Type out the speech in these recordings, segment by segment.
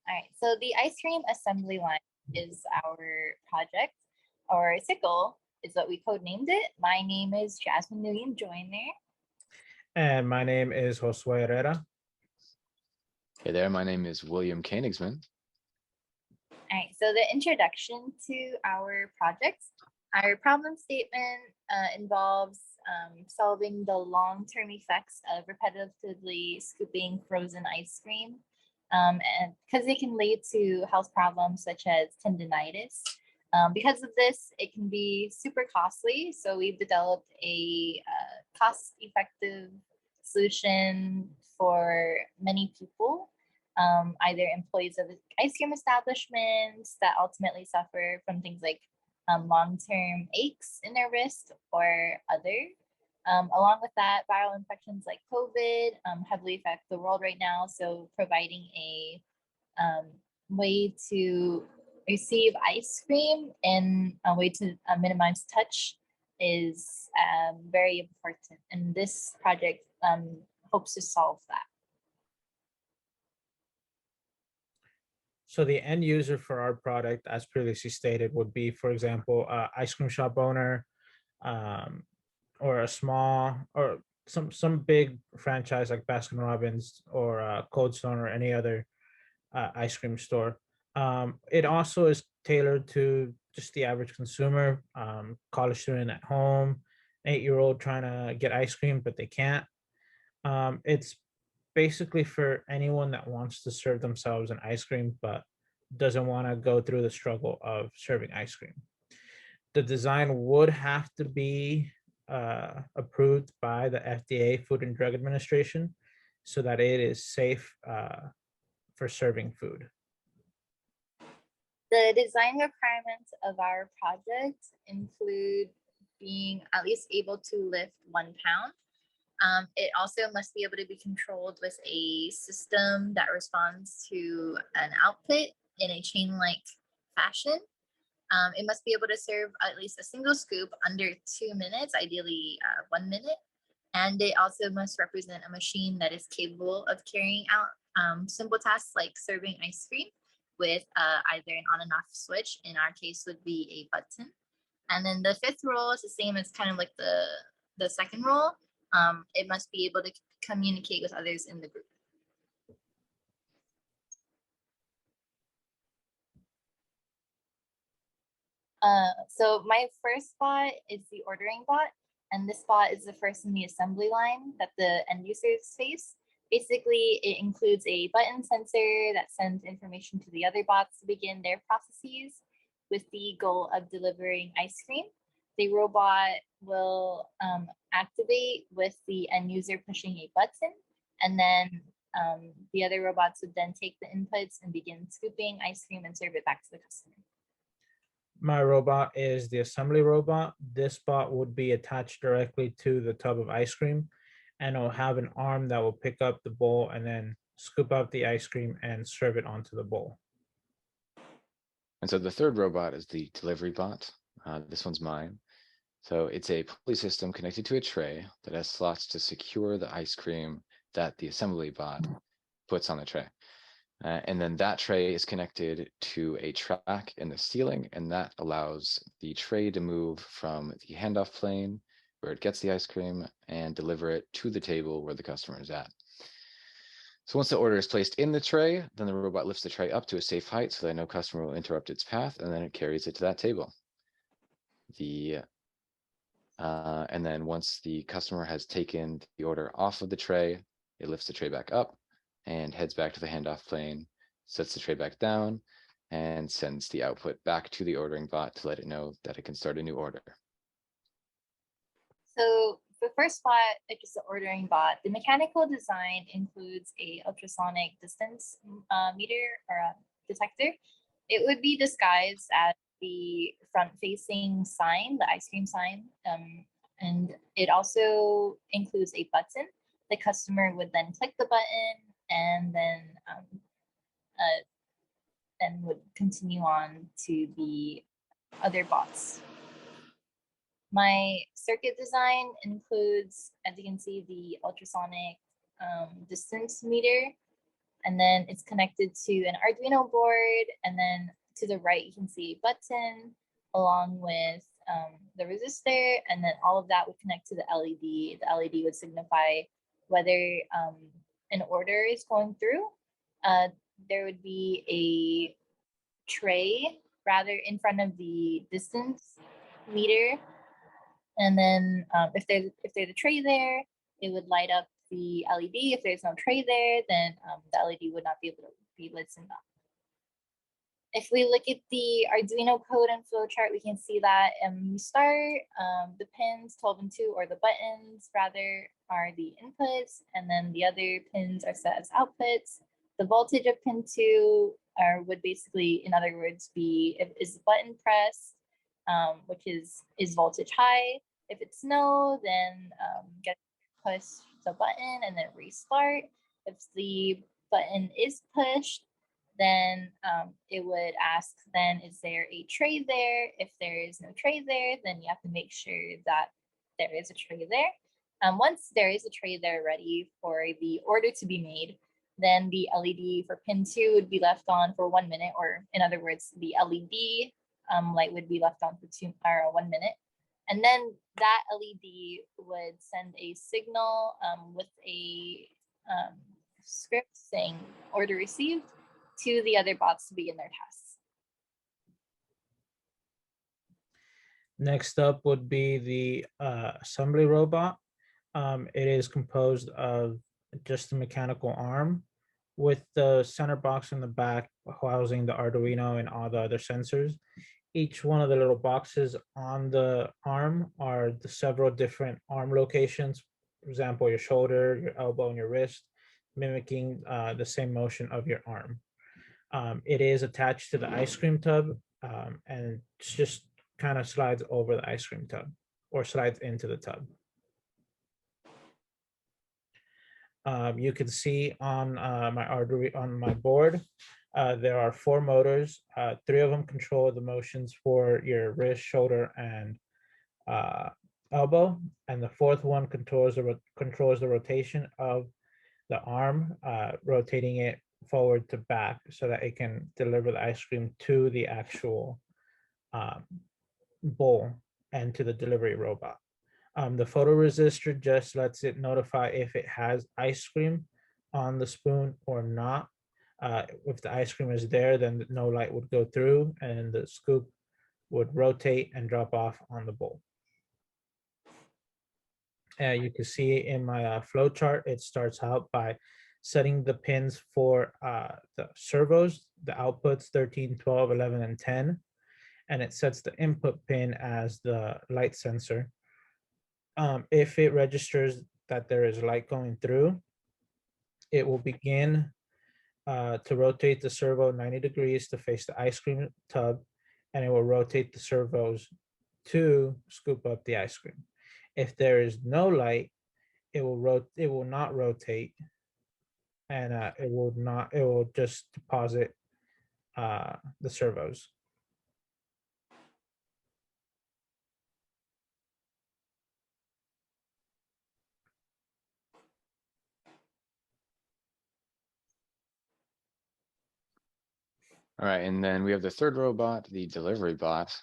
All right, so the ice cream assembly line is our project, or TICAL is what we codenamed it. My name is Jasmine Nguyen Joyner. And my name is Josue Herrera. Hey there, my name is William Koenigsman. All right, so the introduction to our project, our problem statement involves solving the long-term effects of repetitively scooping frozen ice cream, and because they can lead to health problems such as tendinitis. Because of this, it can be super costly. So we've developed a cost-effective solution for many people, either employees of ice cream establishments that ultimately suffer from things like long-term aches in their wrist or other. Along with that, viral infections like COVID heavily affect the world right now. So providing a way to receive ice cream and a way to minimize touch is very important. And this project hopes to solve that. So the end user for our product, as previously stated, would be, for example, ice cream shop owner, or a small or some big franchise like Baskin Robbins or Cold Stone or any other ice cream store. It also is tailored to just the average consumer, college student at home, 8-year-old trying to get ice cream but they can't. It's basically for anyone that wants to serve themselves an ice cream but doesn't want to go through the struggle of serving ice cream. The design would have to be approved by the FDA, Food and Drug Administration, so that it is safe for serving food. The design requirements of our project include being at least able to lift 1 pound. It also must be able to be controlled with a system that responds to an output in a chain-like fashion. It must be able to serve at least a single scoop under 2 minutes, ideally 1 minute. And it also must represent a machine that is capable of carrying out simple tasks like serving ice cream with either an on and off switch. In our case, would be a button. And then the 5th rule is the same as kind of like the 2nd rule. It must be able to communicate with others in the group. So my first bot is the ordering bot, and this bot is the first in the assembly line that the end users face. Basically, it includes a button sensor that sends information to the other bots to begin their processes with the goal of delivering ice cream. The robot will activate with the end user pushing a button, and then the other robots would then take the inputs and begin scooping ice cream and serve it back to the customer. My robot is the assembly robot. This bot would be attached directly to the tub of ice cream, and it'll have an arm that will pick up the bowl and then scoop out the ice cream and serve it onto the bowl. And so the 3rd robot is the delivery bot. This one's mine. So it's a pulley system connected to a tray that has slots to secure the ice cream that the assembly bot puts on the tray. And then that tray is connected to a track in the ceiling, and that allows the tray to move from the handoff plane where it gets the ice cream and deliver it to the table where the customer is at. So once the order is placed in the tray, then the robot lifts the tray up to a safe height so that no customer will interrupt its path, and then it carries it to that table. And then once the customer has taken the order off of the tray, it lifts the tray back up and heads back to the handoff plane, sets the tray back down, and sends the output back to the ordering bot to let it know that it can start a new order. So the first bot, which is the ordering bot, the mechanical design includes a ultrasonic distance meter or a detector. It would be disguised as the front-facing sign, the ice cream sign, and it also includes a button. The customer would then click the button and then would continue on to the other bots. My circuit design includes, as you can see, the ultrasonic distance meter. and then it's connected to an Arduino board, and then to the right you can see a button along with the resistor, and then all of that would connect to the LED. The LED would signify whether an order is going through. There would be a tray rather in front of the distance meter, and then if there's a tray there, it would light up the LED. If there's no tray there, then the LED would not be able to be lit up. If we look at the Arduino code and flowchart, we can see that we start the pins 12 and 2, or the buttons rather, are the inputs, and then the other pins are set as outputs. The voltage of pin 2 would basically, in other words, be if is the button pressed, which is voltage high. If it's no, then get push the button and then restart. If the button is pushed, then it would ask, then is there a tray there? If there is no tray there, then you have to make sure that there is a tray there. Once there is a tray there ready for the order to be made, then the LED for pin 2 would be left on for 1 minute, or in other words, the LED light would be left on for 1 minute. And then that LED would send a signal with a script saying order received to the other bots to begin their tasks. Next up would be the assembly robot. It is composed of just a mechanical arm with the center box in the back housing the Arduino and all the other sensors. Each one of the little boxes on the arm are the several different arm locations. For example, your shoulder, your elbow, and your wrist, mimicking the same motion of your arm. It is attached to the ice cream tub, and it's just kind of slides over the ice cream tub, or slides into the tub. You can see on my Arduino, on my board, there are 4 motors. 3 of them control the motions for your wrist, shoulder, and elbow, and the 4th one controls the rotation of the arm, rotating it forward to back so that it can deliver the ice cream to the actual bowl and to the delivery robot. The photoresistor just lets it notify if it has ice cream on the spoon or not. If the ice cream is there, then no light would go through and the scoop would rotate and drop off on the bowl. You can see in my flow chart, it starts out by setting the pins for the servos, the outputs 13, 12, 11, and 10. And it sets the input pin as the light sensor. If it registers that there is light going through, it will begin to rotate the servo 90 degrees to face the ice cream tub, and it will rotate the servos to scoop up the ice cream. If there is no light, it will not rotate, and it will just deposit the servos. All right, and then we have the third robot, the delivery bot.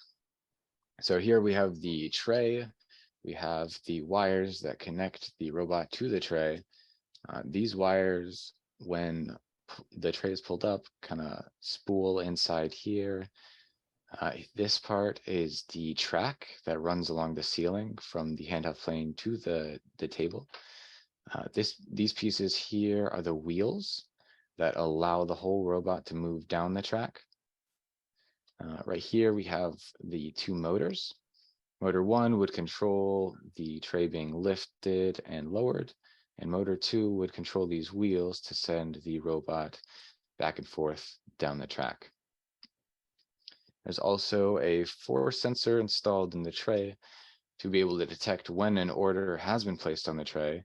So here we have the tray. We have the wires that connect the robot to the tray. These wires, when the tray is pulled up, kind of spool inside here. This part is the track that runs along the ceiling from the handout plane to the table. These pieces here are the wheels that allow the whole robot to move down the track. Right here we have the 2 motors. Motor 1 would control the tray being lifted and lowered, and motor 2 would control these wheels to send the robot back and forth down the track. There's also a force sensor installed in the tray to be able to detect when an order has been placed on the tray.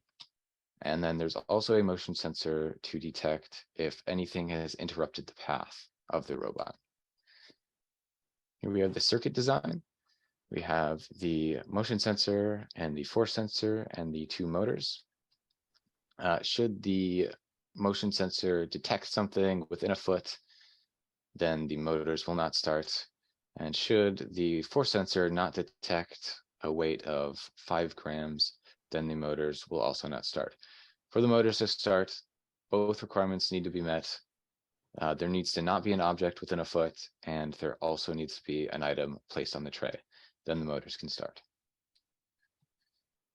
And then there's also a motion sensor to detect if anything has interrupted the path of the robot. Here we have the circuit design. We have the motion sensor and the force sensor and the 2 motors. Should the motion sensor detects something within a foot, then the motors will not start. And should the force sensor not detect a weight of 5 grams, then the motors will also not start. For the motors to start, both requirements need to be met. There needs to not be an object within a foot, and there also needs to be an item placed on the tray. Then the motors can start.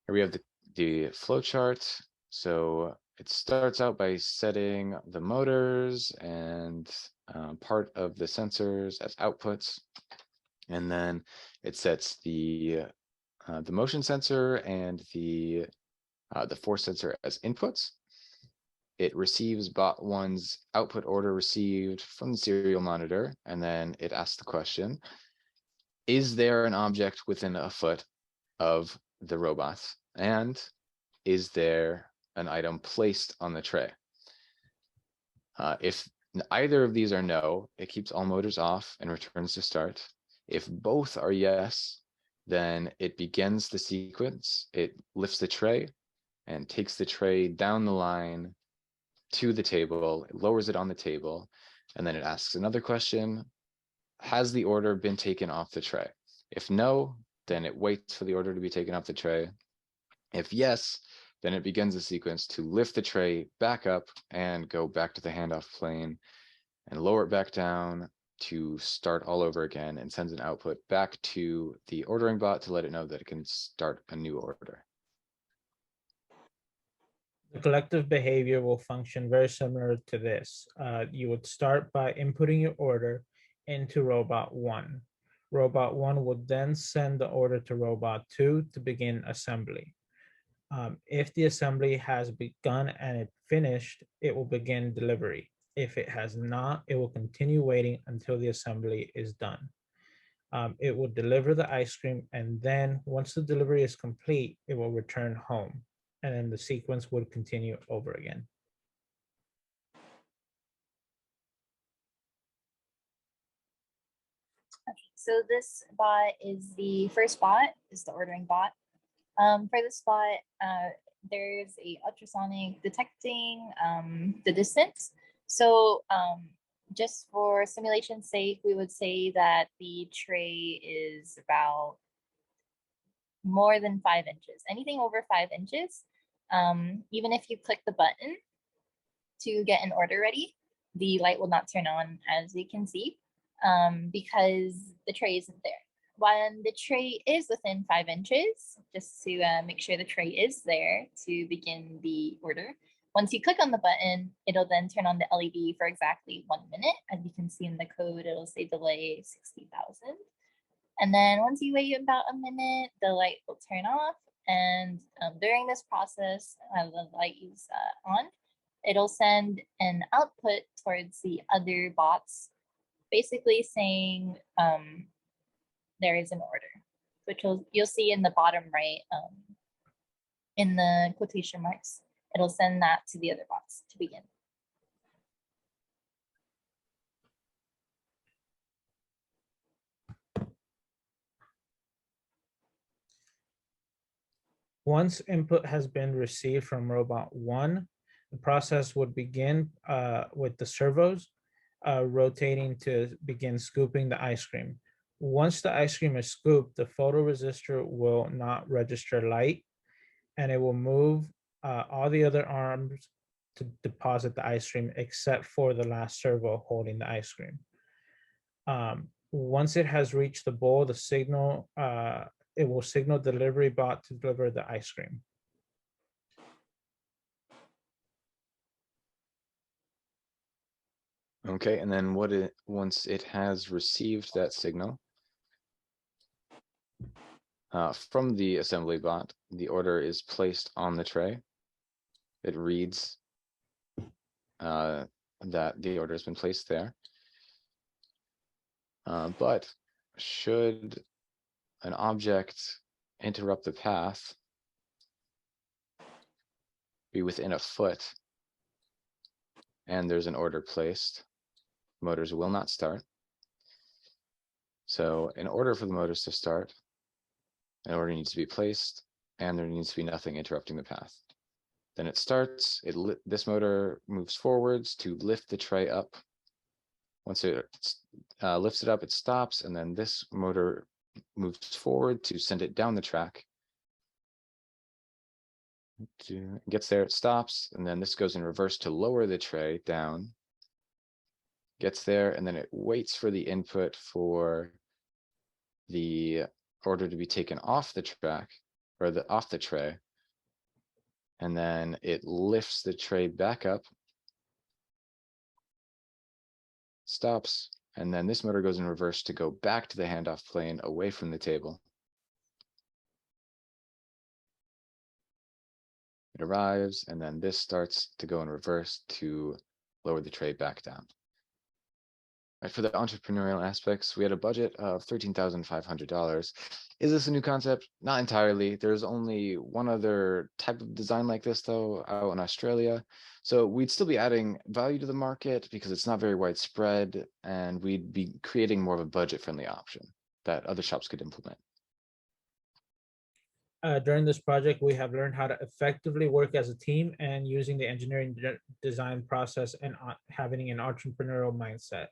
Here we have the flow chart. So it starts out by setting the motors and part of the sensors as outputs. And then it sets the motion sensor and the force sensor as inputs. It receives bot one's output order received from the serial monitor, and then it asks the question, is there an object within a foot of the robot? And is there an item placed on the tray? If either of these are no, it keeps all motors off and returns to start. If both are yes, then it begins the sequence. It lifts the tray and takes the tray down the line to the table, it lowers it on the table, and then it asks another question. Has the order been taken off the tray? If no, then it waits for the order to be taken off the tray. If yes, then it begins the sequence to lift the tray back up and go back to the handoff plane and lower it back down to start all over again, and sends an output back to the ordering bot to let it know that it can start a new order. The collective behavior will function very similar to this. You would start by inputting your order into robot 1. Robot 1 would then send the order to robot 2 to begin assembly. If the assembly has begun and it finished, it will begin delivery. If it has not, it will continue waiting until the assembly is done. It will deliver the ice cream, and then once the delivery is complete, it will return home. And then the sequence would continue over again. So this bot is the first bot, is the ordering bot. For this bot, there's a ultrasonic detecting the distance. So just for simulation's sake, we would say that the tray is about more than 5 inches. Anything over 5 inches, even if you click the button to get an order ready, the light will not turn on, as you can see, because the tray isn't there. When the tray is within 5 inches, just to make sure the tray is there to begin the order, once you click on the button, it'll then turn on the LED for exactly 1 minute. As you can see in the code, it'll say delay 60,000. And then once you wait about a minute, the light will turn off. And during this process, the light is on, it'll send an output towards the other bots, basically saying there is an order, which you'll see in the bottom right in the quotation marks. It'll send that to the other bots to begin. Once input has been received from robot 1, the process would begin with the servos rotating to begin scooping the ice cream. Once the ice cream is scooped, the photoresistor will not register light, and it will move all the other arms to deposit the ice cream except for the last servo holding the ice cream. Once it has reached the bowl, the signal it will signal delivery bot to deliver the ice cream. Okay, and then once it has received that signal from the assembly bot, the order is placed on the tray. It reads that the order has been placed there. But should an object interrupt the path, be within a foot, and there's an order placed, motors will not start. So in order for the motors to start, an order needs to be placed, and there needs to be nothing interrupting the path. Then it starts, this motor moves forwards to lift the tray up. Once it lifts it up, it stops, and then this motor moves forward to send it down the track. It gets there, it stops, and then this goes in reverse to lower the tray down. Gets there, and then it waits for the input for the order to be taken off the track, or off the tray. And then it lifts the tray back up, stops, and then this motor goes in reverse to go back to the handoff plane away from the table. It arrives, and then this starts to go in reverse to lower the tray back down. Right, for the entrepreneurial aspects, we had a budget of $13,500. Is this a new concept? Not entirely. There's only one other type of design like this, though, out in Australia. So we'd still be adding value to the market because it's not very widespread, and we'd be creating more of a budget-friendly option that other shops could implement. During this project, we have learned how to effectively work as a team and using the engineering design process and having an entrepreneurial mindset.